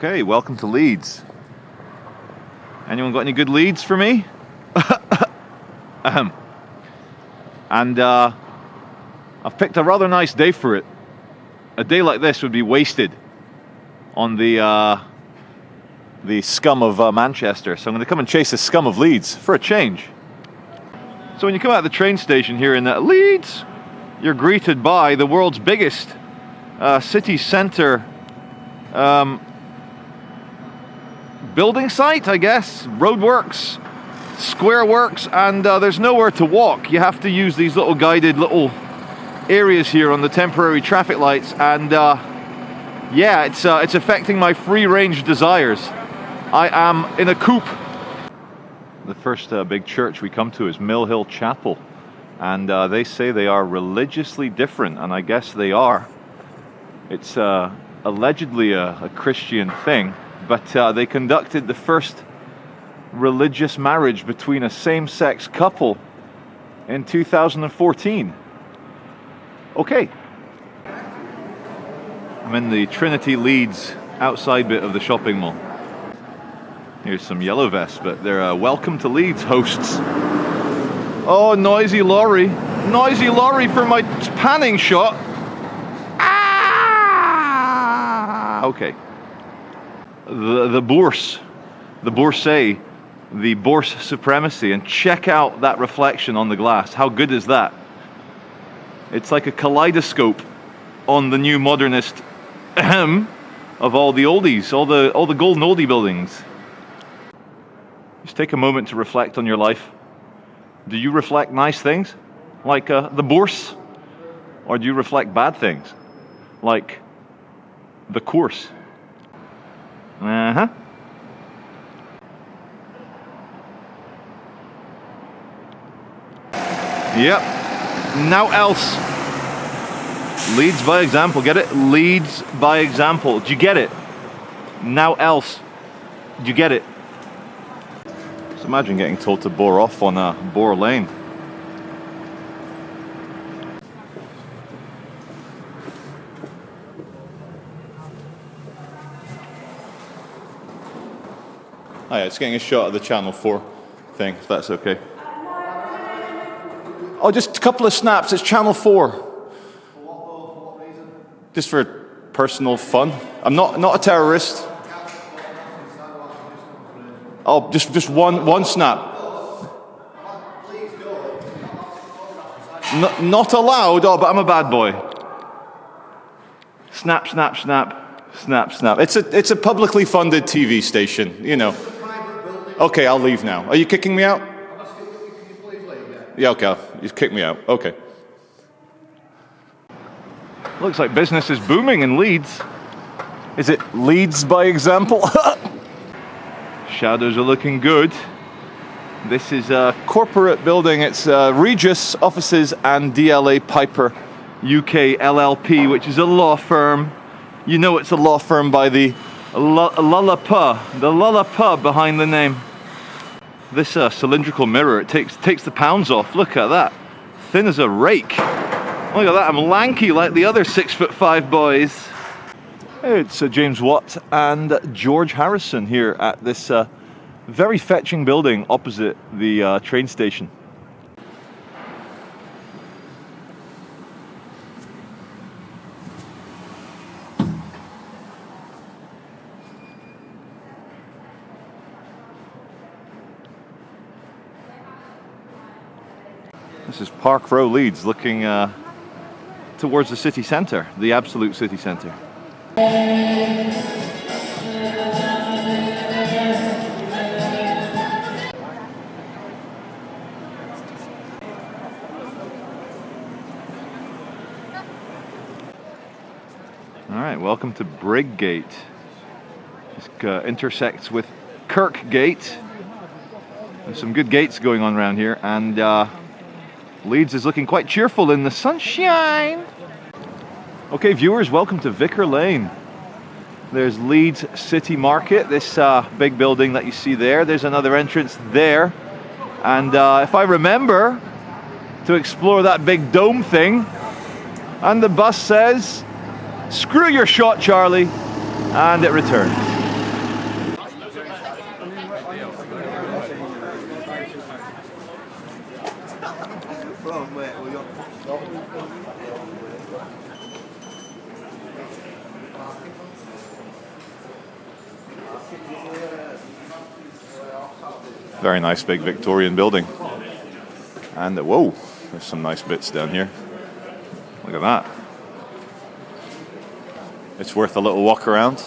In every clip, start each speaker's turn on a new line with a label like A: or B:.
A: Okay, welcome to Leeds. Anyone got any good leads for me? And I've picked a rather nice day for it. A day like this would be wasted on the scum of Manchester. So I'm going to come and chase the scum of Leeds for a change. So when you come out of the train station here in Leeds, you're greeted by the world's biggest city centre building site, I guess. Roadworks, square works, and there's nowhere to walk. You have to use these little guided little areas here on the temporary traffic lights, and yeah, it's affecting my free-range desires. I am in a coupe. The first big church we come to is Mill Hill Chapel, and they say they are religiously different, and I guess they are. It's allegedly a Christian thing, but they conducted the first religious marriage between a same-sex couple in 2014. Okay. I'm in the Trinity Leeds outside bit of the shopping mall. Here's some yellow vests, but they're welcome to Leeds hosts. Oh, noisy lorry. Noisy lorry for my panning shot. Ah! Okay. The Bourse. The Bourse. The Bourse supremacy. And check out that reflection on the glass. How good is that? It's like a kaleidoscope on the new modernist of all the oldies, all the golden oldie buildings. Just take a moment to reflect on your life. Do you reflect nice things, like the Bourse? Or do you reflect bad things, like the course? Uh-huh. Yep. Now else. Leads by example. Get it? Leads by example. Do you get it? Now else. Do you get it? Just imagine getting told to bore off on a bore lane. Oh yeah, it's getting a shot of the Channel 4 thing, if that's okay. Oh, just a couple of snaps. It's Channel 4. For what reason? Just for personal fun. I'm not a terrorist. Oh, just one snap. Not allowed. Oh, but I'm a bad boy. Snap, snap, snap, snap, snap. It's a publicly funded TV station, you know. Okay, I'll leave now. Are you kicking me out? Yeah, okay. You kick me out. Okay. Looks like business is booming in Leeds. Is it Leeds by example? Shadows are looking good. This is a corporate building. It's Regis Offices and DLA Piper UK LLP, which is a law firm. You know it's a law firm by the Lullapa behind the name. This cylindrical mirror, it takes the pounds off. Look at that. Thin as a rake. Look at that, I'm lanky like the other 6'5" boys. It's James Watt and George Harrison here at this very fetching building opposite the train station. This is Park Row, Leeds, looking towards the city centre, the absolute city centre. All right, welcome to Briggate. This intersects with Kirkgate. There's some good gates going on around here, and Leeds is looking quite cheerful in the sunshine. Okay, viewers, welcome to Vicar Lane. There's Leeds City Market, this big building that you see there. There's another entrance there. And if I remember to explore that big dome thing, and the bus says, "Screw your shot, Charlie," and it returns. Very nice big Victorian building. And whoa, there's some nice bits down here. Look at that. It's worth a little walk around.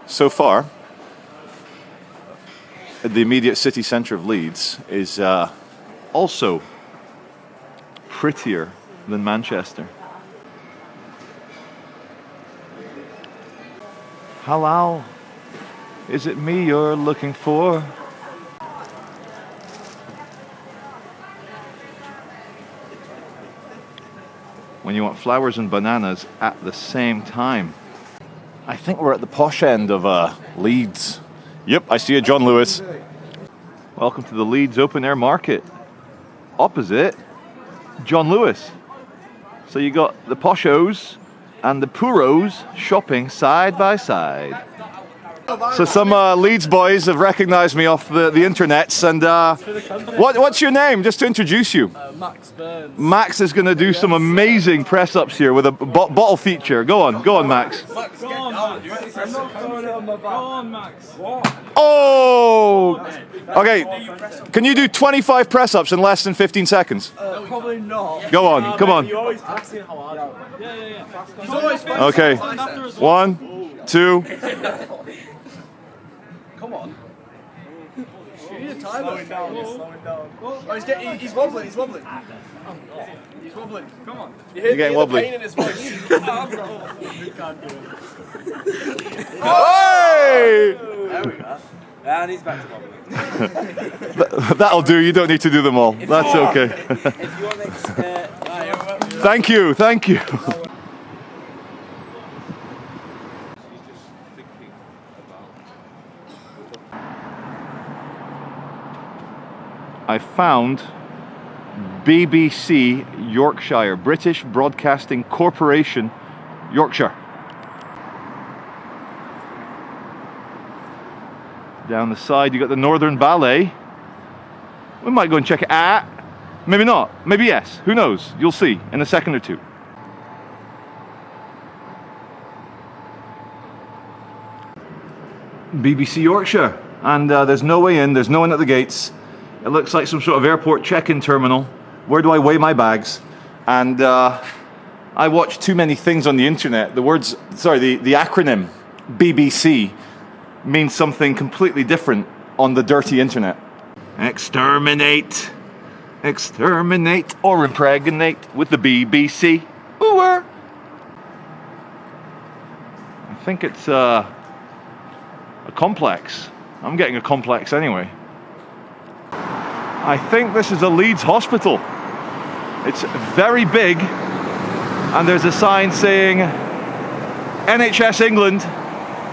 A: So far, the immediate city centre of Leeds is also prettier than Manchester. Hello, is it me you're looking for? When you want flowers and bananas at the same time. I think we're at the posh end of Leeds. Yep, I see a John Lewis. Welcome to the Leeds Open Air Market. Opposite John Lewis. So you got the poshos and the puros shopping side by side. So some Leeds boys have recognised me off the internets, and what's your name, just to introduce you?
B: Max Burns.
A: Max is going to do some amazing press-ups here with a bottle feature. Go on, Max.
B: Max, go on, Max. I'm not throwing it on my back. Go on, Max. What?
A: Oh! Okay, can you do 25 press-ups in less than 15 seconds?
B: Probably not.
A: Go on, come on.
B: You always ask him how hard. Yeah. He's always
A: Okay, 1, 2.
B: Come on. You need a timer. He's slowing down. Oh, he's wobbling. He's wobbling. Come on.
A: You're getting wobbly.
B: Pain in his voice. He can't do it.
A: Hey!
B: There we go. And he's back to wobbling.
A: That'll do. You don't need to do them all. That's okay.
B: If you want next,
A: Thank you. I found BBC Yorkshire, British Broadcasting Corporation, Yorkshire. Down the side you got the Northern Ballet. We might go and check it out. Maybe not, maybe yes, who knows? You'll see in a second or two. BBC Yorkshire, and there's no way in, there's no one at the gates. It looks like some sort of airport check-in terminal. Where do I weigh my bags? And I watch too many things on the internet. The acronym BBC means something completely different on the dirty internet. Exterminate or impregnate with the BBC. Ooh-er. I think it's a complex. I'm getting a complex anyway. I think this is a Leeds hospital. It's very big, and there's a sign saying NHS England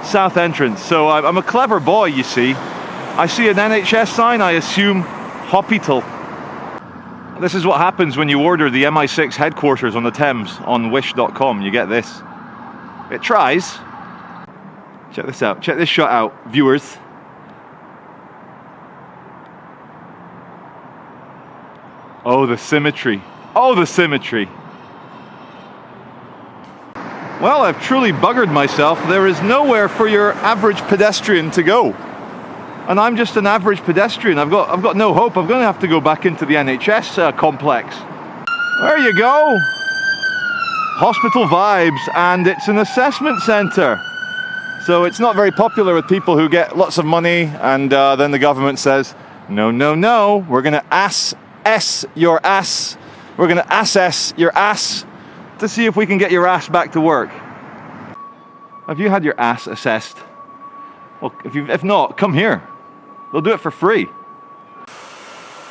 A: South Entrance. So I'm a clever boy, you see. I see an NHS sign, I assume hospital. This is what happens when you order the MI6 headquarters on the Thames on wish.com. You get this. It tries. Check this out. Check this shot out, viewers. Oh, the symmetry. Oh, the symmetry. Well, I've truly buggered myself. There is nowhere for your average pedestrian to go. And I'm just an average pedestrian. I've got no hope. I'm going to have to go back into the NHS complex. There you go. Hospital vibes, and it's an assessment centre. So it's not very popular with people who get lots of money, and then the government says, no, we're going to assess your ass to see if we can get your ass back to work. Have you had your ass assessed? Well, if not, come here. They'll do it for free.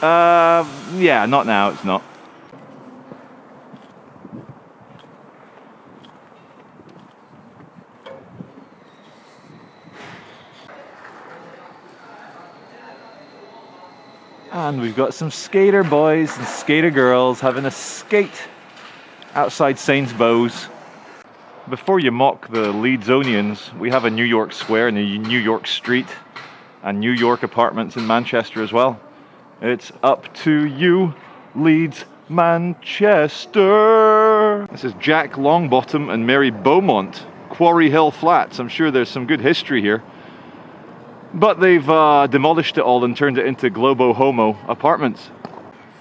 A: Yeah, not now, it's not. And we've got some skater boys and skater girls having a skate outside Sainsbury's. Before you mock the Leedsonians, we have a New York Square and a New York Street and New York apartments in Manchester as well. It's up to you, Leeds, Manchester. This is Jack Longbottom and Mary Beaumont, Quarry Hill Flats. I'm sure there's some good history here. But they've demolished it all and turned it into Globo Homo apartments.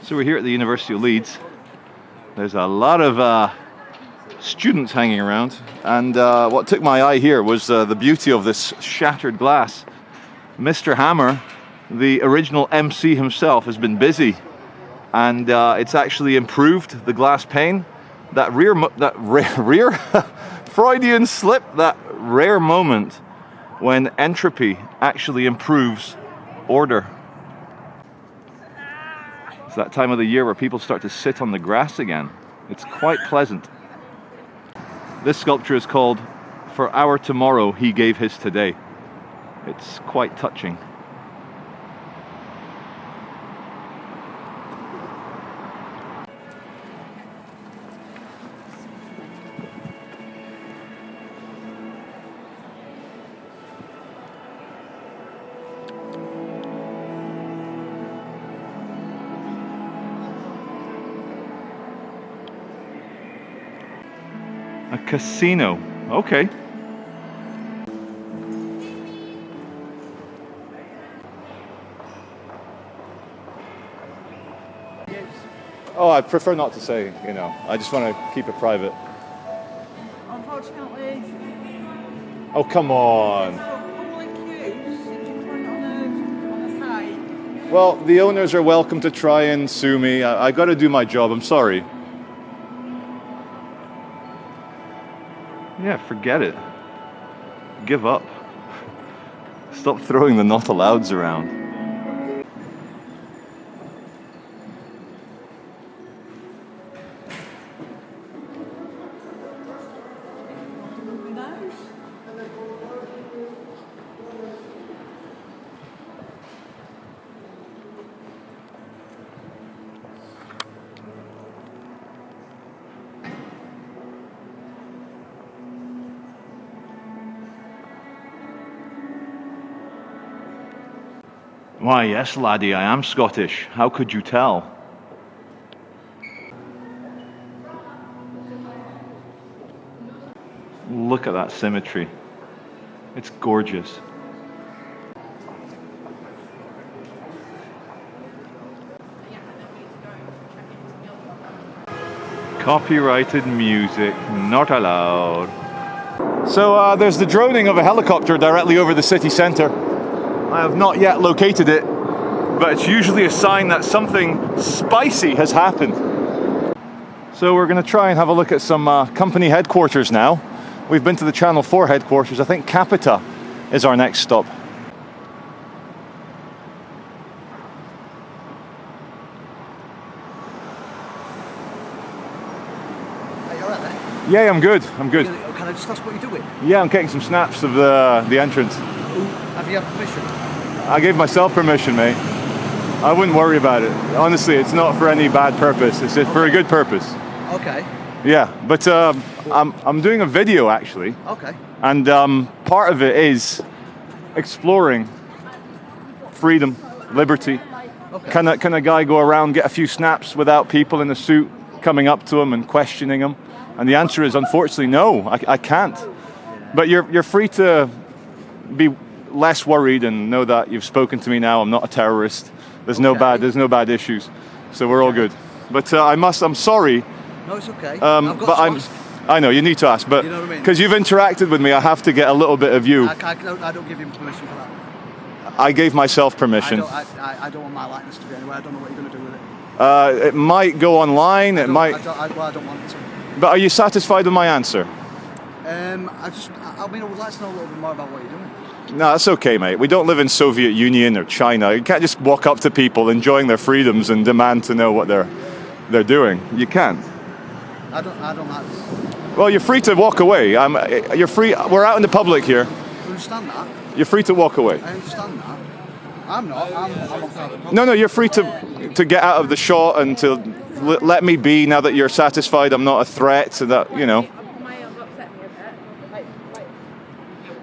A: So we're here at the University of Leeds. There's a lot of students hanging around, and what took my eye here was the beauty of this shattered glass. Mr. Hammer, the original MC himself, has been busy, and it's actually improved the glass pane. That rare Freudian slip, that rare moment when entropy actually improves order. It's that time of the year where people start to sit on the grass again. It's quite pleasant. This sculpture is called "For Our Tomorrow He Gave His Today." It's quite touching. A casino. Okay. Oh, I prefer not to say, you know. I just want to keep it private.
C: Unfortunately.
A: Oh, come on.
C: Public use, if you put it on the site.
A: Well, the owners are welcome to try and sue me. I got to do my job. I'm sorry. Yeah, forget it. Give up. Stop throwing the not allows around. Why, yes, laddie, I am Scottish. How could you tell? Look at that symmetry. It's gorgeous. Copyrighted music, not allowed. So there's the droning of a helicopter directly over the city centre. I have not yet located it, but it's usually a sign that something spicy has happened. So we're going to try and have a look at some company headquarters now. We've been to the Channel 4 headquarters. I think Capita is our next stop.
B: Are you alright there?
A: Yeah, I'm good. I'm good.
B: Can I just ask what you're doing?
A: Yeah, I'm getting some snaps of the entrance.
B: Have you had permission?
A: I gave myself permission, mate. I wouldn't worry about it. Honestly, it's not for any bad purpose. It's for a good purpose.
B: Okay.
A: Yeah, but I'm doing a video actually.
B: Okay.
A: And part of it is exploring freedom, liberty.
B: Okay.
A: Can a guy go around, get a few snaps without people in a suit coming up to him and questioning him? And the answer is unfortunately no, I can't. But you're free to be less worried and know that you've spoken to me now. I'm not a terrorist. There's no bad issues, so we're all good. But I'm sorry.
B: No, it's okay.
A: I know you need to ask, but
B: you know what I mean?
A: Because you've interacted with me, I have to get a little bit of you.
B: I don't give him permission for that.
A: I gave myself permission.
B: I don't want my likeness to be anywhere. I don't know what you're going to do with it.
A: It might go online.
B: I don't want it to.
A: But are you satisfied with my answer?
B: I would like to know a little bit more about what you're doing.
A: No, that's okay, mate. We don't live in Soviet Union or China. You can't just walk up to people enjoying their freedoms and demand to know what they're doing. You can't.
B: I don't like this.
A: Well, you're free to walk away. You're free. We're out in the public here.
B: I understand that.
A: You're free to walk away.
B: I understand that. I'm not. I'm okay.
A: No, you're free to get out of the shot and to let me be now that you're satisfied I'm not a threat to that, you know.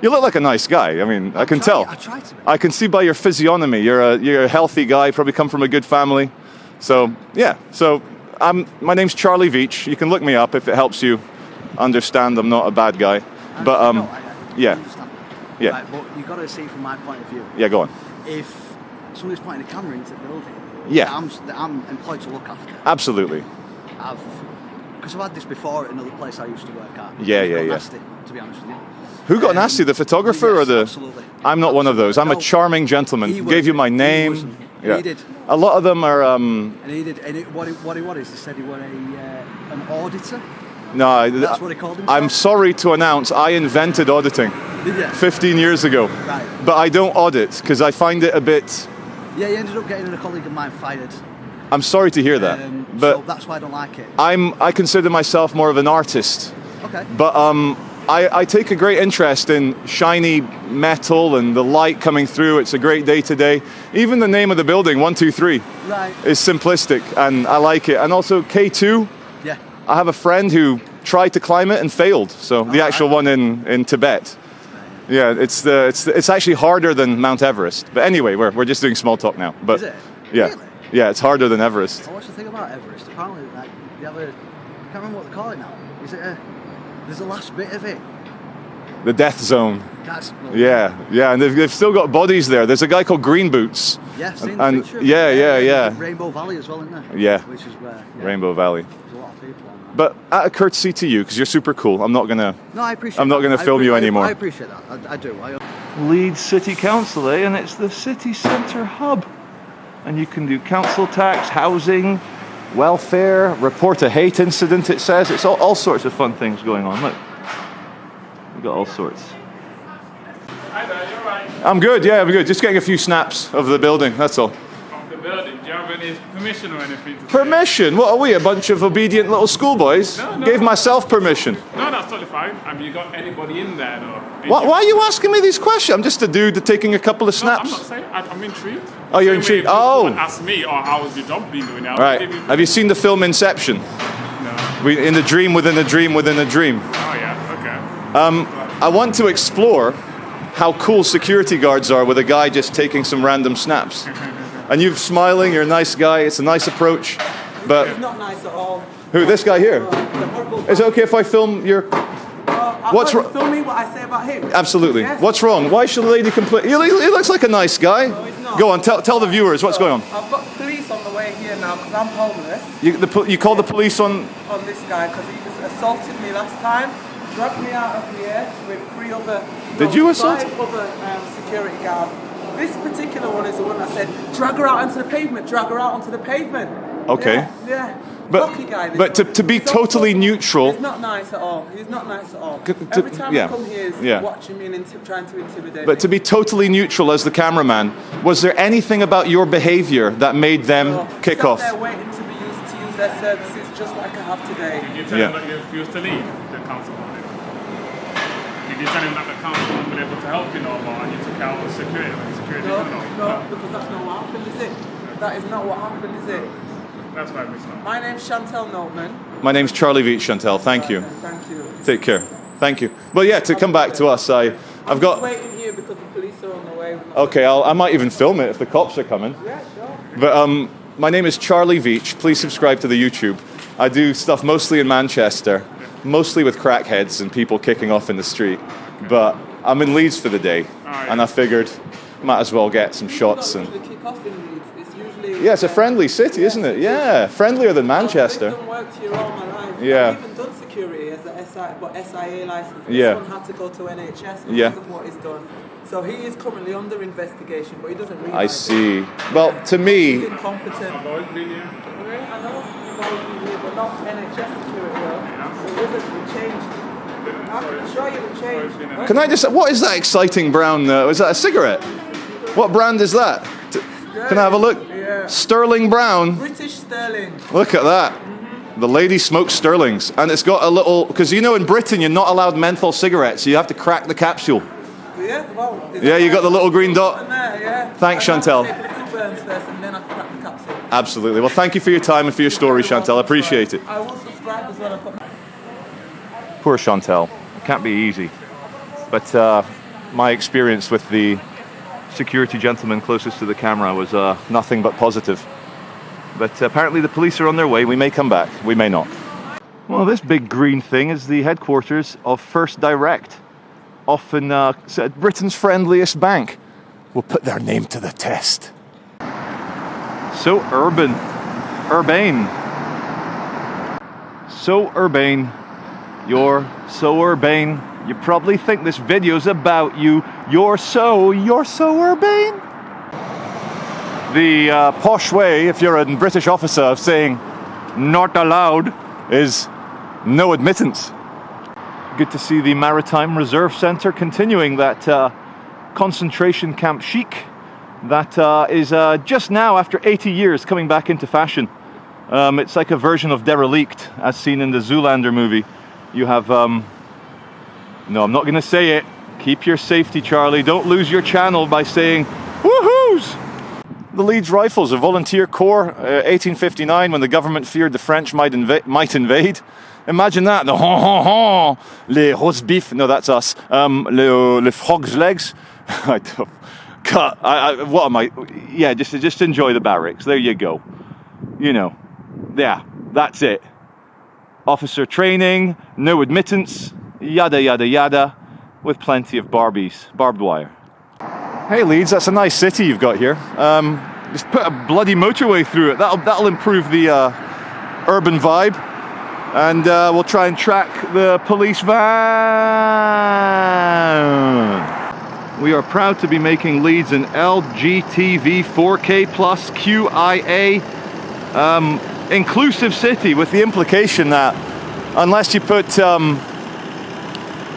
A: You look like a nice guy. I mean, I can tell.
B: I try to be.
A: I can see by your physiognomy. You're a healthy guy. Probably come from a good family. So yeah. So My name's Charlie Veitch. You can look me up if it helps you understand I'm not a bad guy. But yeah.
B: Understand.
A: Yeah.
B: Right, but you've got to see from my point of view.
A: Yeah, go on.
B: If somebody's pointing a camera into the building,
A: Yeah.
B: that I'm employed to look after.
A: Absolutely.
B: Because I've had this before at another place I used to work at.
A: Yeah,
B: It got
A: yeah.
B: nasty, to be honest with you.
A: Who got nasty, the photographer
B: yes,
A: or the?
B: Absolutely.
A: I'm not one of those. I'm a
B: No,
A: charming gentleman.
B: he
A: Gave you my
B: wasn't.
A: name.
B: He wasn't.
A: Yeah.
B: He did.
A: A lot of them are.
B: And he did. And what he was, he said he was an auditor.
A: No,
B: That's what he called himself.
A: I'm sorry to announce I invented auditing
B: Did you?
A: 15 years ago.
B: Right.
A: But I don't audit because I find it a bit.
B: Yeah, he ended up getting a colleague of mine fired.
A: I'm sorry to hear that. But
B: so that's why I don't like it.
A: I consider myself more of an artist.
B: Okay.
A: But I take a great interest in shiny metal and the light coming through. It's a great day today. Even the name of the building, 123,
B: Right.
A: is simplistic and I like it. And also K2,
B: Yeah.
A: I have a friend who tried to climb it and failed. So the actual one in Tibet. Yeah, it's actually harder than Mount Everest. But anyway, we're just doing small talk now. But
B: Is it?
A: yeah,
B: Really?
A: yeah, it's harder than Everest.
B: Oh, what's the thing about Everest? Apparently, like, they have I can't remember what they call it now. Is it there's the last bit of it.
A: The death zone.
B: That's
A: Yeah, and they've still got bodies there. There's a guy called Green Boots.
B: Yeah, I've seen
A: And-
B: the picture of
A: yeah,
B: it.
A: yeah, yeah.
B: Rainbow Valley as well, isn't there?
A: Yeah.
B: Which is where
A: Rainbow Valley.
B: there's a lot of people on that.
A: But out of courtesy to you, because you're super cool, I'm not gonna.
B: No, I appreciate
A: I'm not
B: that.
A: gonna film you anymore.
B: I appreciate that. I do.
A: Leeds City Council, and it's the city centre hub. And you can do council tax, housing, welfare, report a hate incident, it says. It's all sorts of fun things going on. Look, we've got all sorts.
D: Hi there, you're right.
A: I'm good, yeah, I'm good. Just getting a few snaps of the building, that's all.
D: Of the building, do you have any permission or anything?
A: Permission? What are we, a bunch of obedient little schoolboys?
D: No.
A: Gave myself permission.
D: No, that's totally fine. Have you got anybody in there though?
A: Why are you asking me these questions? I'm just a dude taking a couple of
D: No, I'm
A: snaps.
D: not saying. I'm intrigued.
A: Oh, you're
D: Same way
A: intrigued.
D: if you
A: Oh.
D: would ask me, or how's your job been doing?
A: Right. Have you seen the film Inception?
D: No.
A: In a dream within a dream within a dream.
D: Oh yeah. Okay.
A: I want to explore how cool security guards are with a guy just taking some random snaps. And you're smiling, you're a nice guy, it's a nice approach. But
C: Not nice at all.
A: who, this guy here?
C: He's a horrible.
A: Is it okay if I film your... What's
C: wrong?
A: wrong?
C: Film me what I say about him.
A: Absolutely.
C: Yes.
A: What's wrong? Why should the lady complain? He looks like a nice guy.
C: he's not.
A: Go on, tell the viewers what's going on.
C: I've got police on the way here now because I'm homeless
A: You called the police on...
C: on this guy because he just assaulted me last time, dragged me out of here with 3 other.
A: Did you assault?
C: 5 other security guards. This particular one is the one that said, drag her out onto the pavement, drag her out onto the pavement.
A: Okay.
C: Yeah.
A: But-
C: Lucky guy, this
A: but
C: one.
A: to be
C: He's
A: totally
C: also-
A: neutral-
C: He's not nice at all. He's not nice at all.
A: to-
C: Every time
A: yeah,
C: I come here, he's
A: yeah.
C: watching me and trying to intimidate
A: But to
C: me.
A: be totally neutral as the cameraman, was there anything about your behavior that made them kick
C: sat
A: off?
C: there waiting to use their services just like I have today.
D: Did you tell
A: Yeah.
D: him that you refused to leave the council building? Did you tell him that the council wouldn't be able to help you no more and you took out the security?
C: No, because that's not what happened, is it? That is not what happened, is it?
D: That's why it's not.
C: My name's Chantel Notman.
A: My name's Charlie Veitch, Chantel. Thank you.
C: Thank you.
A: Take care. Thank you. Well, yeah, to come back to us, I've
C: I'm
A: got...
C: waiting here because the police are on the way.
A: Okay, I might even film it if the cops are coming.
C: Yeah, sure.
A: But my name is Charlie Veitch. Please subscribe to the YouTube. I do stuff mostly in Manchester, mostly with crackheads and people kicking off in the street. But I'm in Leeds for the day, and I figured might as well get some shots. And
C: The kick off in Leeds. It's usually.
A: yeah, it's a friendly city, isn't it? Yeah, friendlier than Manchester.
C: I've done work here all my life.
A: Yeah.
C: I've even done security as a SIA license.
A: Yeah.
C: This one had to go to NHS because
A: Yeah.
C: of what he's done. So he is currently under investigation, but he doesn't realize
A: I see. Well, to
C: He's
A: me,
C: incompetent.
D: I've always been here.
C: I know you've always been here, but not NHS security though. It wasn't changed. I can show you the change.
A: can I just? What is that exciting brown? Is that a cigarette? What brand is that? Can I have a look?
C: Yeah.
A: Sterling Brown.
C: British Sterling.
A: Look at that. The lady smokes Sterlings, and it's got a little. Because you know, in Britain, you're not allowed menthol cigarettes. So you have to crack the capsule.
C: Yeah, well.
A: Yeah, you got the little green dot.
C: And there, yeah.
A: Thanks,
C: I have to
A: Chantel.
C: take a few burns first, and then I crack the capsule.
A: Absolutely. Well, thank you for your time and for your story, Chantel. I appreciate it.
C: I will subscribe as well. I put
A: Poor Chantel. Can't be easy. But my experience with the security gentleman closest to the camera was nothing but positive. But apparently the police are on their way. We may come back, we may not. Well, this big green thing is the headquarters of First Direct, often said Britain's friendliest bank. We'll put their name to the test. So urban, urbane. So urbane. You're so urbane. You probably think this video's about you. You're so urbane. The posh way, if you're a British officer, of saying not allowed is no admittance. Good to see the Maritime Reserve Centre continuing that concentration camp chic that is just now, after 80 years, coming back into fashion. It's like a version of Derelict, as seen in the Zoolander movie. You have, no, I'm not going to say it. Keep your safety, Charlie. Don't lose your channel by saying, woohoos! The Leeds Rifles, a volunteer corps, 1859, when the government feared the French might invade. Imagine that, the les roast beef, no, that's us, les frogs legs. What am I? Yeah, just enjoy the barracks. There you go. You know, yeah, that's it. Officer training, no admittance, yada yada yada, with plenty of barbed wire. Hey Leeds, that's a nice city you've got here. Just put a bloody motorway through it. That'll improve the urban vibe. And we'll try and track the police van. We are proud to be making Leeds an LGTV 4K plus QIA inclusive city, with the implication that unless you put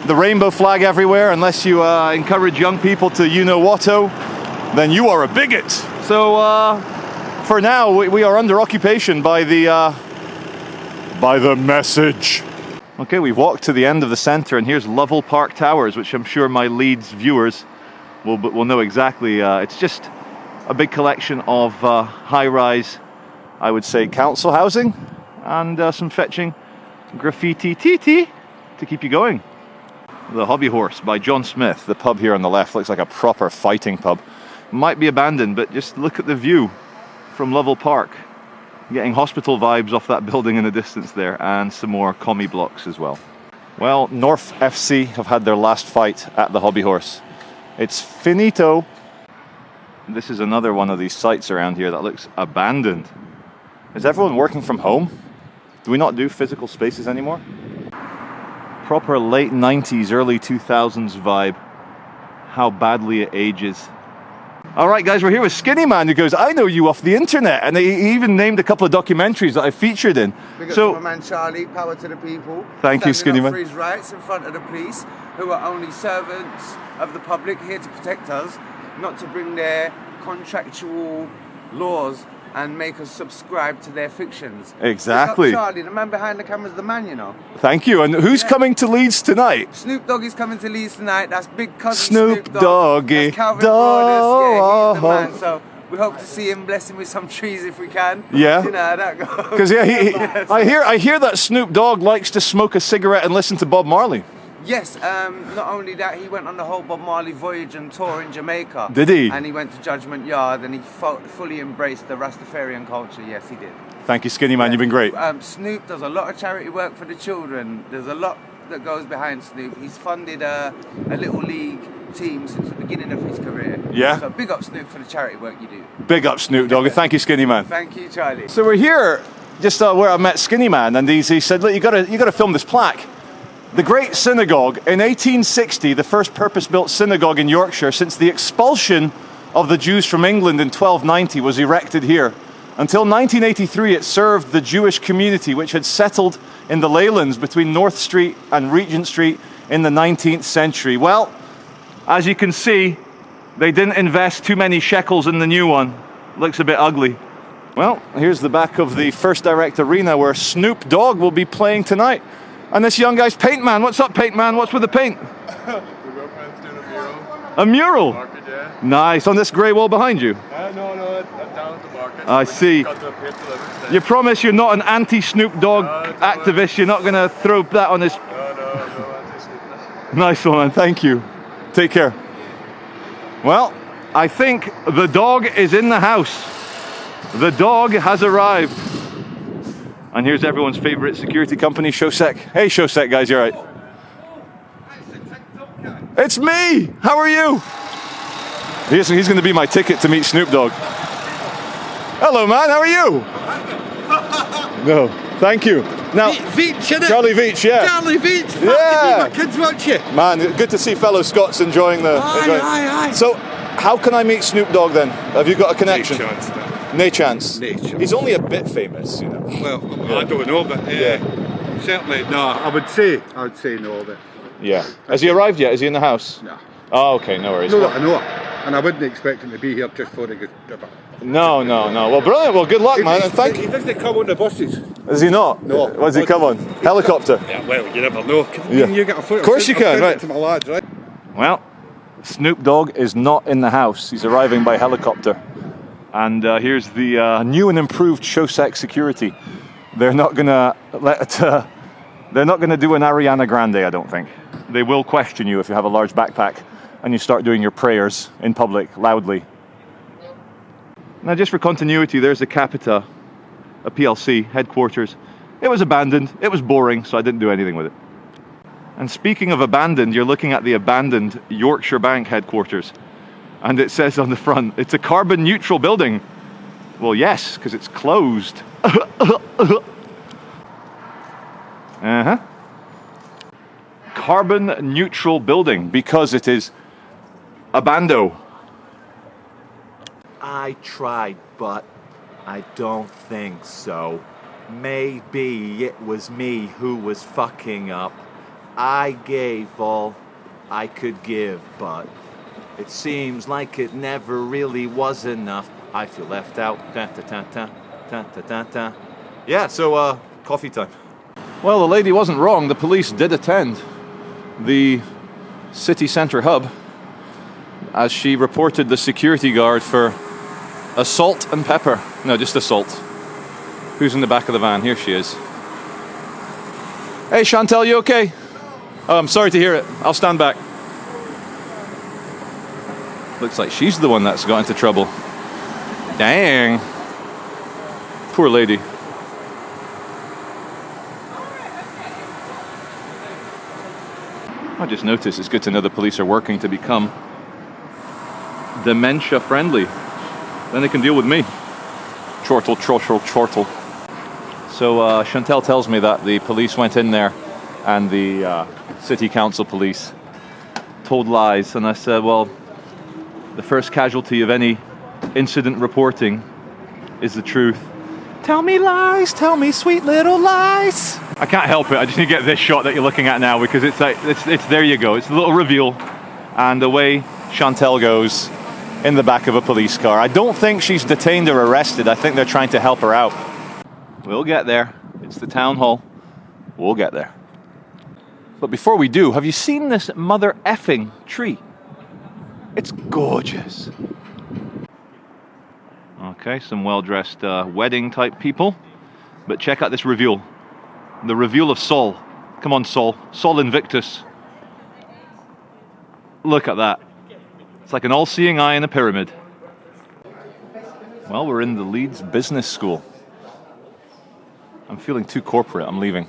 A: the rainbow flag everywhere, unless you encourage young people to you-know-what-o, then you are a bigot. So for now, we are under occupation by the message. Okay, we've walked to the end of the centre, and here's Lovell Park Towers, which I'm sure my Leeds viewers will know exactly. It's just a big collection of high-rise, I would say, council housing, and some fetching graffiti to keep you going. The Hobby Horse by John Smith. The pub here on the left looks like a proper fighting pub. Might be abandoned, but just look at the view from Lovell Park. Getting hospital vibes off that building in the distance there, and some more commie blocks as well. Well, North FC have had their last fight at the Hobby Horse. It's finito. This is another one of these sites around here that looks abandoned. Is everyone working from home? Do we not do physical spaces anymore? Proper late 90s, early 2000s vibe. How badly it ages. All right, guys, we're here with Skinny Man, who goes, I know you off the internet. And he even named a couple of documentaries that I featured in.
C: Big up to my man Charlie, power to the people.
A: Thank you, Skinny Man.
C: For his rights in front of the police, who are only servants of the public, here to protect us, not to bring their contractual laws and make us subscribe to their fictions.
A: Exactly.
C: Charlie, the man behind the camera's the man, you know.
A: Thank you. And who's coming to Leeds tonight?
C: Snoop Dogg is coming to Leeds tonight. That's big cousin
A: Snoop Doggy.
C: That's Calvin Borders. Yeah, he's the man. So we hope to see him, bless him with some trees if we can.
A: Yeah.
C: You know how that goes.
A: Because yes. I hear that Snoop Dogg likes to smoke a cigarette and listen to Bob Marley.
C: Yes, not only that, he went on the whole Bob Marley voyage and tour in Jamaica.
A: Did he?
C: And he went to Judgment Yard, and he fully embraced the Rastafarian culture. Yes, he did.
A: Thank you, Skinny Man. Yeah. You've been great.
C: Snoop does a lot of charity work for the children. There's a lot that goes behind Snoop. He's funded a little league team since the beginning of his career.
A: Yeah.
C: So big up Snoop for the charity work you do.
A: Big up Snoop Dogg. Thank you, Skinny Man.
C: Thank you, Charlie.
A: So we're here just where I met Skinny Man, and he said, look, you got to film this plaque. The Great Synagogue, in 1860, the first purpose-built synagogue in Yorkshire since the expulsion of the Jews from England in 1290, was erected here. Until 1983, it served the Jewish community which had settled in the leylands between North Street and Regent Street in the 19th century. Well, as you can see, they didn't invest too many shekels in the new one. Looks a bit ugly. Well, here's the back of the First Direct Arena where Snoop Dogg will be playing tonight. And this young guy's Paint Man. What's up, Paint Man? What's with the paint?
E: My girlfriend's doing a mural.
A: A mural?
E: Market, yeah.
A: Nice. On this grey wall behind you?
E: No, down at the market.
A: I see.
E: Got the paint delivered.
A: You promise you're not an anti-Snoop Dogg activist? You're not going to throw that on his...
E: No, anti-Snoop Dogg.
A: Nice one, man. Thank you. Take care. Well, I think the dog is in the house. The dog has arrived. And here's everyone's favorite security company, Showsec. Hey, Showsec guys, you all right? It's me! How are you? He's going to be my ticket to meet Snoop Dogg. Hello, man. How are you? No, thank you. Now,
F: Veitch, innit?
A: Charlie Veitch, yeah.
F: Charlie Veitch.
A: Yeah.
F: My kids watch you.
A: Man, good to see fellow Scots enjoying the.
F: Aye.
A: So, how can I meet Snoop Dogg then? Have you got a connection?
F: No chance, man.
A: No chance.
F: No chance.
A: He's only a bit famous, you know.
F: Well, I don't know, but certainly, no. I would say no, but
A: Yeah. Has he arrived yet? Is he in the house?
F: no.
A: Oh, okay, no worries.
F: No, I know, and I wouldn't expect him to be here just for the good.
A: No. Well, brilliant. Well, good luck, man, and thank
F: He
A: you.
F: doesn't come on the buses.
A: Is he not?
F: No.
A: What does he come on? Helicopter.
F: Yeah, well, you never know.
A: Yeah.
F: You get a photo.
A: Of course you can, right.
F: To my lads, right?
A: Well, Snoop Dogg is not in the house. He's arriving by helicopter. And here's the new and improved Showsec security. They're not gonna they're not gonna do an Ariana Grande, I don't think. They will question you if you have a large backpack and you start doing your prayers in public loudly. Now, just for continuity, there's a Capita, a PLC headquarters. It was abandoned. It was boring, so I didn't do anything with it. And speaking of abandoned, you're looking at the abandoned Yorkshire Bank headquarters. And it says on the front, it's a carbon neutral building. Well, yes, because it's closed. Carbon neutral building, because it is abando.
G: I tried, but I don't think so. Maybe it was me who was fucking up. I gave all I could give, but it seems like it never really was enough. I feel left out. Yeah, so coffee time.
A: Well, the lady wasn't wrong. The police did attend the city centre hub as she reported the security guard for assault and pepper. No, just assault. Who's in the back of the van? Here she is. Hey, Chantel, you okay? Oh, I'm sorry to hear it. I'll stand back. Looks like she's the one that's got into trouble. Dang. Poor lady. I just noticed it's good to know the police are working to become dementia friendly. Then they can deal with me. Chortle. So Chantel tells me that the police went in there and the city council police told lies. And I said, well, the first casualty of any incident reporting is the truth. Tell me lies, tell me sweet little lies. I can't help it. I just need to get this shot that you're looking at now, because it's like it's there you go. It's a little reveal, and away Chantel goes in the back of a police car. I don't think she's detained or arrested. I think they're trying to help her out. We'll get there. It's the town hall. We'll get there. But before we do, have you seen this mother effing tree? It's gorgeous. Okay, some well-dressed wedding type people. But check out this reveal. The reveal of Sol. Come on, Sol. Sol Invictus. Look at that. It's like an all-seeing eye in a pyramid. Well, we're in the Leeds Business School. I'm feeling too corporate. I'm leaving.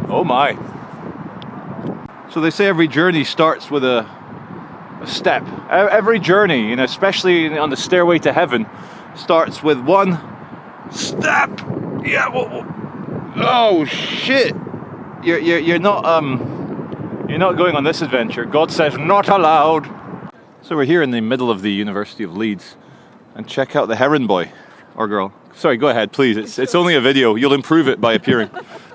A: Oh my. So they say every journey starts with a step. Every journey, you know, especially on the stairway to heaven, starts with one step. Yeah. Oh shit! You're not going on this adventure. God says not allowed. So we're here in the middle of the University of Leeds, and check out the heron boy or girl. Sorry, go ahead, please. It's only a video. You'll improve it by appearing.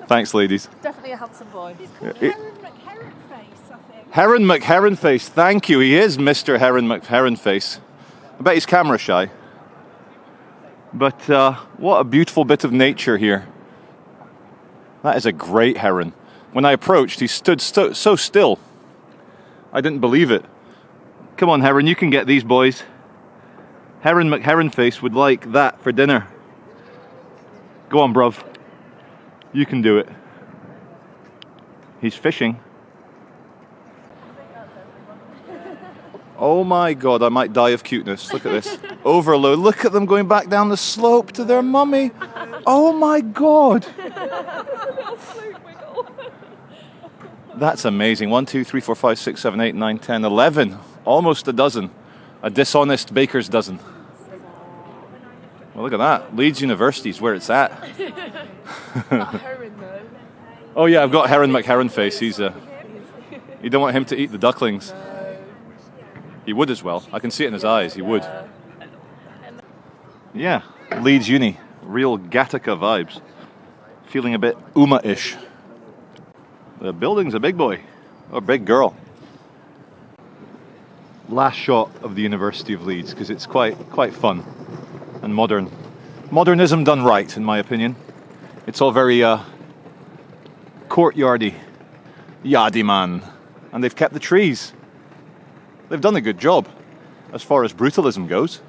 A: Thanks, ladies.
H: Definitely a handsome boy. He's called Heron McHeronface, I think.
A: Heron McHeronface, thank you. He is Mr. Heron McHeronface. I bet he's camera shy. But what a beautiful bit of nature here. That is a great heron. When I approached, he stood so still. I didn't believe it. Come on, heron, you can get these boys. Heron McHeronface would like that for dinner. Go on, bruv. You can do it. He's fishing. Oh my God, I might die of cuteness. Look at this. Overload. Look at them going back down the slope to their mummy. Oh my God. That's amazing. 1, 2, 3, 4, 5, 6, 7, 8, 9, 10, 11. Almost a dozen. A dishonest baker's dozen. Well, look at that. Leeds University is where it's at. Oh yeah, I've got Heron McHeron face. You don't want him to eat the ducklings. He would as well. I can see it in his eyes. He would. Yeah, Leeds Uni. Real Gattaca vibes. Feeling a bit Uma-ish. The building's a big boy. Or a big girl. Last shot of the University of Leeds, because it's quite fun and modern. Modernism done right, in my opinion. It's all very courtyardy. Yardy man. And they've kept the trees. They've done a good job as far as brutalism goes.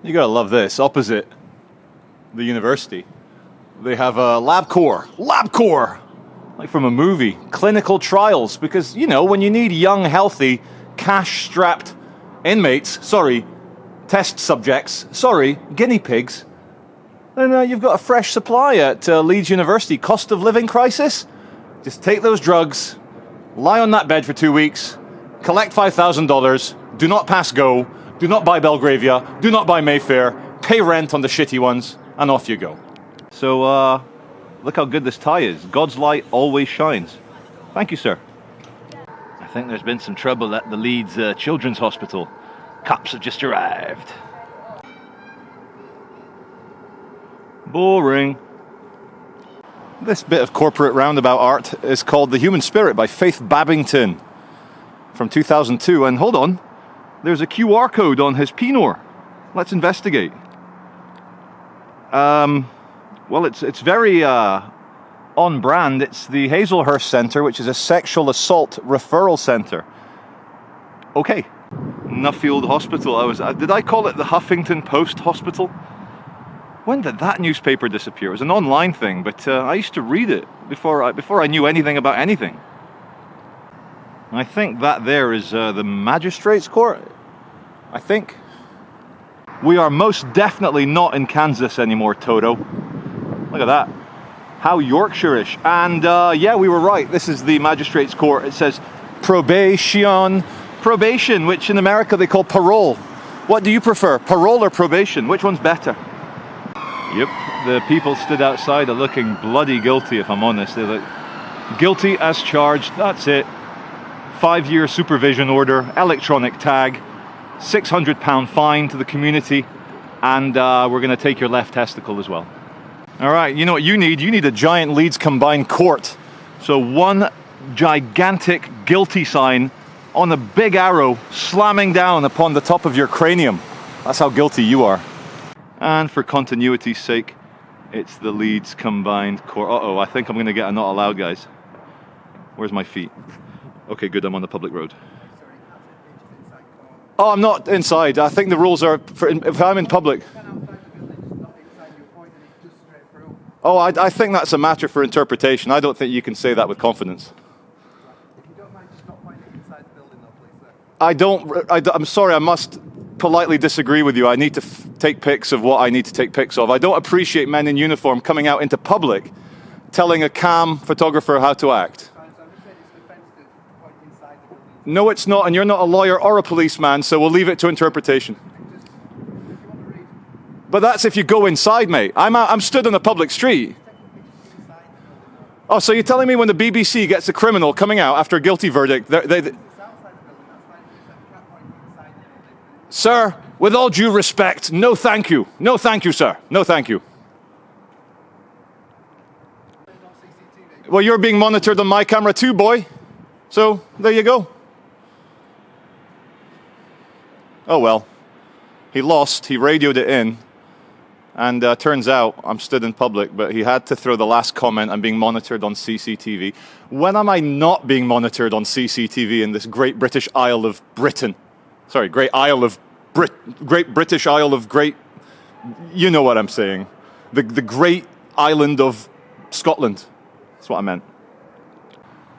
A: You gotta love this. Opposite the university, they have a lab core, like from a movie. Clinical trials, because you know when you need young, healthy, cash-strapped test subjects, guinea pigs, then you've got a fresh supply at Leeds University. Cost of living crisis? Just take those drugs, lie on that bed for 2 weeks. Collect $5,000, do not pass go, do not buy Belgravia, do not buy Mayfair, pay rent on the shitty ones, and off you go. So, look how good this tie is. God's light always shines. Thank you, sir. I think there's been some trouble at the Leeds Children's Hospital. Cops have just arrived. Boring. This bit of corporate roundabout art is called The Human Spirit by Faith Babington. From 2002, and hold on, there's a QR code on his Pinot. Let's investigate. Well, it's very on brand. It's the Hazelhurst Centre, which is a sexual assault referral centre. Okay, Nuffield Hospital. Did I call it the Huffington Post Hospital? When did that newspaper disappear? It was an online thing, but I used to read it before I knew anything about anything. I think that there is the Magistrates Court. I think. We are most definitely not in Kansas anymore, Toto. Look at that. How Yorkshire-ish. And yeah, we were right. This is the Magistrates Court. It says probation, which in America they call parole. What do you prefer, parole or probation? Which one's better? Yep, the people stood outside are looking bloody guilty, if I'm honest. They look guilty as charged. That's it. 5-year supervision order, electronic tag, £600 fine to the community, and we're going to take your left testicle as well. All right, you know what you need? You need a giant Leeds combined court. So one gigantic guilty sign on a big arrow slamming down upon the top of your cranium. That's how guilty you are. And for continuity's sake, it's the Leeds combined court. Uh-oh, I think I'm going to get a not allowed, guys. Where's my feet? Okay, good, I'm on the public road. Oh, I'm not inside. I think the rules are, if I'm in public. Oh, I think that's a matter for interpretation. I don't think you can say that with confidence.
E: If you don't mind just not pointing inside the building though, please, sir.
A: I'm sorry, I must politely disagree with you. I need to take pics of what I need to take pics of. I don't appreciate men in uniform coming out into public telling a cam photographer how to act. No, it's not, and you're not a lawyer or a policeman, so we'll leave it to interpretation. But that's if you go inside, mate. I'm stood on a public street. Oh, so you're telling me when the BBC gets a criminal coming out after a guilty verdict, Sir, with all due respect, no thank you. No thank you, sir. No thank you. Well, you're being monitored on my camera too, boy. So, there you go. Oh well, he lost, he radioed it in, and turns out I'm stood in public, but he had to throw the last comment, I'm being monitored on CCTV. When am I not being monitored on CCTV in this great British Isle of Britain? Sorry, Great British Isle of Great, you know what I'm saying. The great island of Scotland, that's what I meant.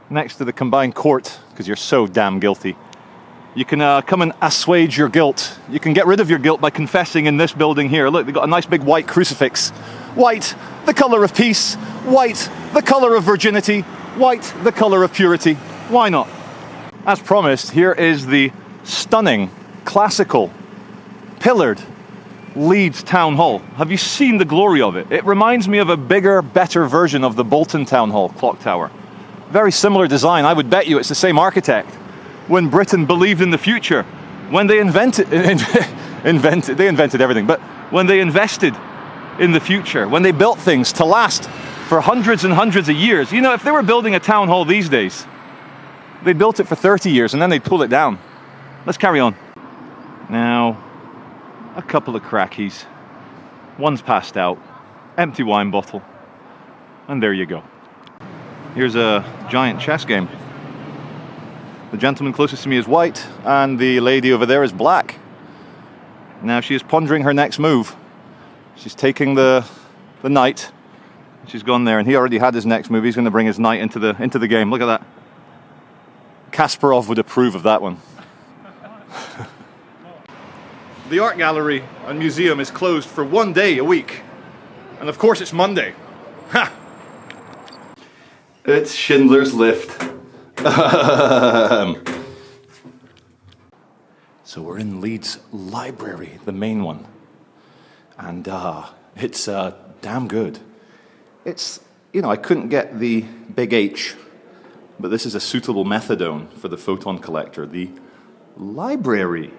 A: Next to the combined court, because you're so damn guilty, You can come and assuage your guilt. You can get rid of your guilt by confessing in this building here. Look, they've got a nice big white crucifix. White, the color of peace. White, the color of virginity. White, the color of purity. Why not? As promised, here is the stunning, classical, pillared Leeds Town Hall. Have you seen the glory of it? It reminds me of a bigger, better version of the Bolton Town Hall clock tower. Very similar design. I would bet you it's the same architect. When Britain believed in the future, when they invented everything, but when they invested in the future, when they built things to last for hundreds and hundreds of years. You know, if they were building a town hall these days, they built it for 30 years and then they'd pull it down. Let's carry on. Now, a couple of crackies. One's passed out. Empty wine bottle. And there you go. Here's a giant chess game. The gentleman closest to me is white, and the lady over there is black. Now she is pondering her next move. She's taking the knight. She's gone there, and he already had his next move. He's going to bring his knight into the game. Look at that. Kasparov would approve of that one. The art gallery and museum is closed for 1 day a week. And of course it's Monday. Ha! It's Schindler's Lift. So we're in Leeds Library, the main one. And it's damn good. It's, you know, I couldn't get the big H, but this is a suitable methadone for the photon collector. The library.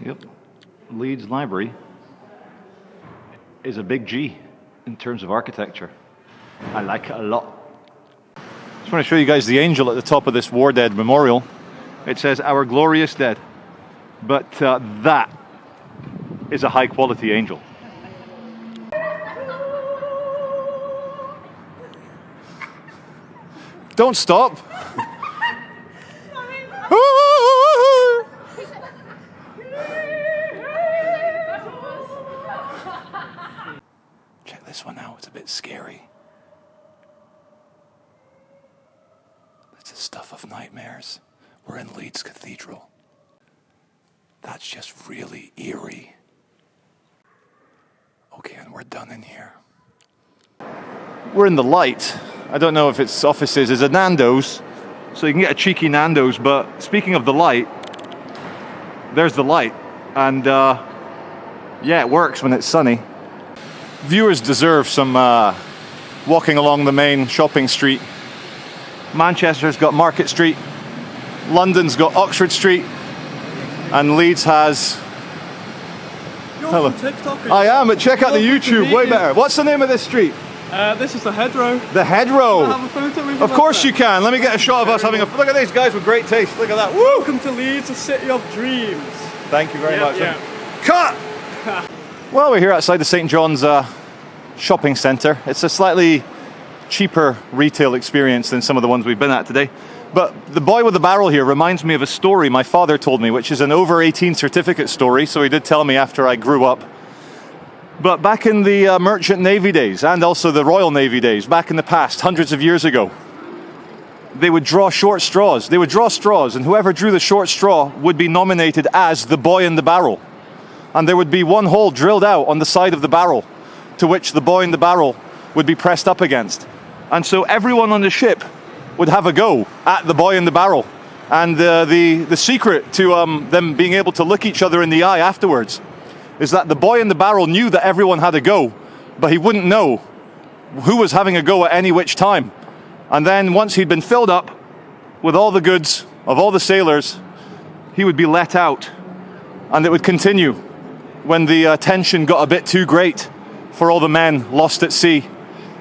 A: Yep, Leeds Library is a big G in terms of architecture. I like it a lot. Just want to show you guys the angel at the top of this War Dead memorial. It says, "Our glorious dead." But that is a high quality angel. Don't stop. Check this one out, it's a bit scary. It's the stuff of nightmares. We're in Leeds Cathedral. That's just really eerie. Okay, and we're done in here. We're in the light. I don't know if it's offices. There's a Nando's, so you can get a cheeky Nando's, but speaking of the light, there's the light. And yeah, it works when it's sunny. Viewers deserve some walking along the main shopping street. Manchester's got Market Street, London's got Oxford Street, and Leeds has...
E: You're
A: Hello.
E: from TikTok?
A: I am, but check out the YouTube, way better. What's the name of this street?
E: This is the Hedgerow.
A: The Hedgerow.
E: Can I have a photo with you?
A: Of course you can. Let me get a shot of us having a... Look at these guys with great taste. Look at that. Woo!
E: Welcome to Leeds, a city of dreams.
A: Thank you very much.
E: Yeah.
A: Cut! Well, we're here outside the St. John's shopping centre. It's a slightly cheaper retail experience than some of the ones we've been at today. But the boy with the barrel here reminds me of a story my father told me, which is an over 18 certificate story, so he did tell me after I grew up. But back in the Merchant Navy days, and also the Royal Navy days, back in the past, hundreds of years ago, they would draw short straws. They would draw straws, and whoever drew the short straw would be nominated as the boy in the barrel. And there would be one hole drilled out on the side of the barrel, to which the boy in the barrel would be pressed up against. And so everyone on the ship would have a go at the boy in the barrel. And the secret to them being able to look each other in the eye afterwards is that the boy in the barrel knew that everyone had a go, but he wouldn't know who was having a go at any which time. And then once he'd been filled up with all the goods of all the sailors, he would be let out. And it would continue when the tension got a bit too great for all the men lost at sea.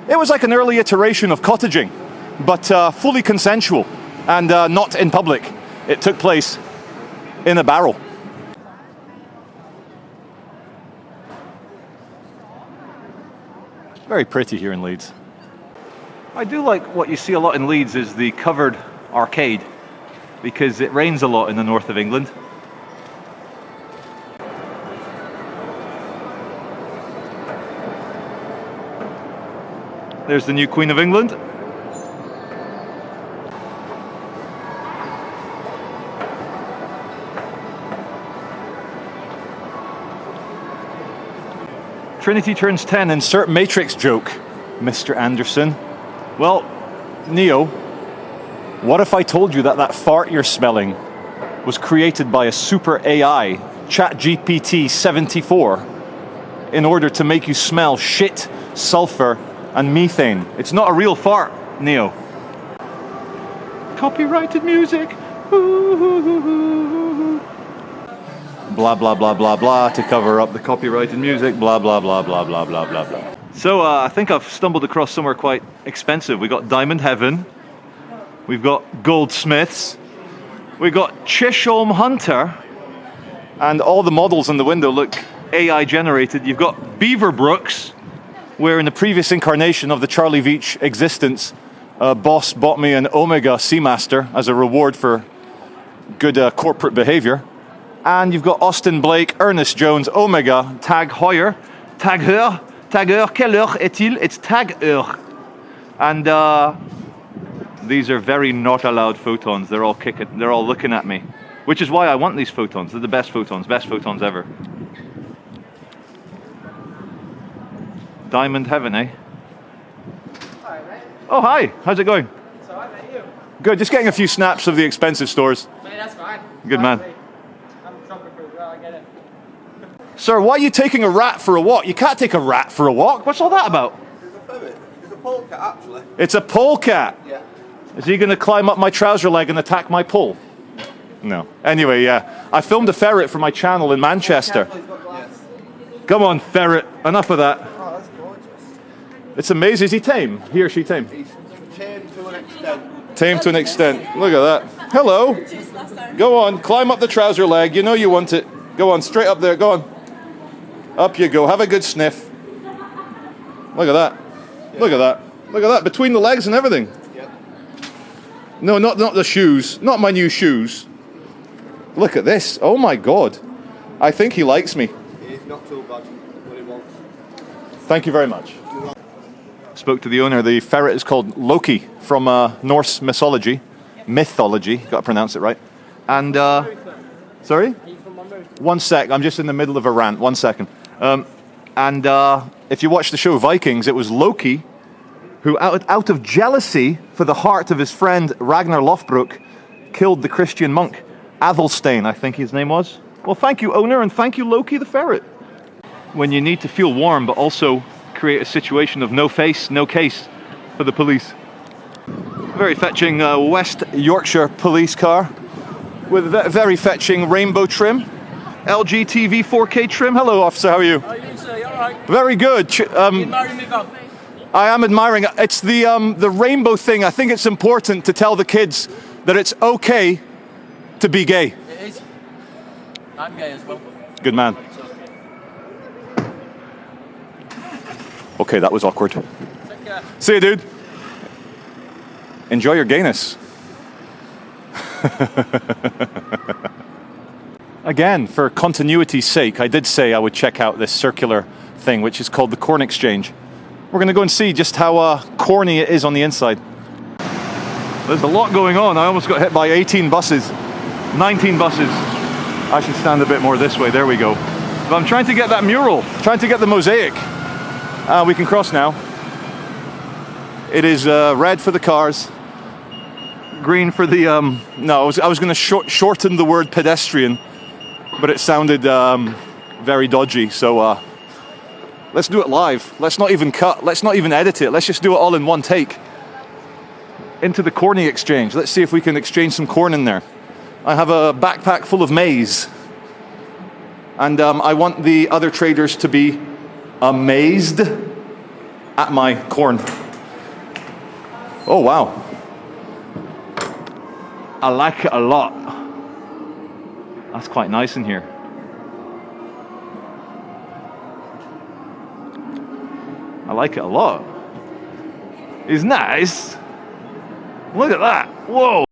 A: It was like an early iteration of cottaging, but fully consensual and not in public. It took place in a barrel. Very pretty here in Leeds. I do like what you see a lot in Leeds is the covered arcade, because it rains a lot in the north of England. There's the new Queen of England. Trinity turns 10, insert Matrix joke, Mr. Anderson. Well, Neo, what if I told you that that fart you're smelling was created by a super AI, ChatGPT 74, in order to make you smell shit, sulfur, and methane? It's not a real fart, Neo. Copyrighted music. Blah, blah, blah, blah, blah, to cover up the copyrighted music, blah, blah, blah, blah, blah, blah, blah, blah. So I think I've stumbled across somewhere quite expensive. We got Diamond Heaven, we've got Goldsmiths, we've got Chisholm Hunter, and all the models in the window look AI generated. You've got Beaverbrooks, where in the previous incarnation of the Charlie Veitch existence, boss bought me an Omega Seamaster as a reward for good corporate behavior. And you've got Austin Blake, Ernest Jones, Omega, Tag Heuer, Tag Heuer, quelle heure est-il? It's Tag Heuer. And these are very not allowed photons. They're all kicking, they're all looking at me. Which is why I want these photons. They're the best photons ever. Diamond Heaven, eh?
E: Hi, mate.
A: Oh, hi. How's it going?
E: It's alright, mate. You?
A: Good. Just getting a few snaps of the expensive stores.
E: Mate, that's fine.
A: Good man.
E: I'm a photographer as well, I get it.
A: Sir, why are you taking a rat for a walk? You can't take a rat for a walk. What's all that about?
F: It's a ferret. It's a polecat, actually.
A: It's a polecat.
F: Yeah.
A: Is he going to climb up my trouser leg and attack my pole? No. Anyway, yeah. I filmed a ferret for my channel in Manchester. Come on, ferret. Enough of that.
E: Oh, that's gorgeous.
A: It's amazing. Is he tame? He or she tame?
F: He's tame to an extent.
A: Tame to an extent. Look at that. Hello. Go on. Climb up the trouser leg. You know you want it. Go on. Straight up there. Go on. Up you go. Have a good sniff. Look at that. Look at that. Look at that. Between the legs and everything.
F: Yep.
A: No, not the shoes. Not my new shoes. Look at this. Oh my God. I think he likes me.
F: He's not too bad. What he wants.
A: Thank you very much. Spoke to the owner. The ferret is called Loki from Norse mythology. Mythology. Got to pronounce it right. And, sorry? One sec. I'm just in the middle of a rant. 1 second. If you watch the show Vikings, it was Loki who, out of jealousy for the heart of his friend Ragnar Lothbrok, killed the Christian monk. Athelstane, I think his name was. Well, thank you, owner, and thank you, Loki the ferret. When you need to feel warm, but also create a situation of no face, no case for the police. Very fetching West Yorkshire police car with very fetching rainbow trim. LG TV 4K trim. Hello, officer, how are you?
E: How are you, sir? You alright?
A: Very good.
E: You admiring me, Bob?
A: I am admiring it. It's the rainbow thing. I think it's important to tell the kids that it's okay to be gay.
E: It is. I'm gay as well.
A: Good man. Okay, that was awkward.
E: Take care.
A: See you, dude. Enjoy your gayness. Again, for continuity's sake, I did say I would check out this circular thing, which is called the Corn Exchange. We're going to go and see just how corny it is on the inside. There's a lot going on. I almost got hit by 18 buses. 19 buses. I should stand a bit more this way. There we go. But I'm trying to get that mural. Trying to get the mosaic. We can cross now. It is red for the cars. Green for the... no, I was going to shorten the word pedestrian, but it sounded very dodgy. So let's do it live. Let's not even cut. Let's not even edit it. Let's just do it all in one take. Into the corny exchange. Let's see if we can exchange some corn in there. I have a backpack full of maize. And I want the other traders to be amazed at my corn. Oh, wow. I like it a lot. That's quite nice in here. I like it a lot. It's nice. Look at that. Whoa.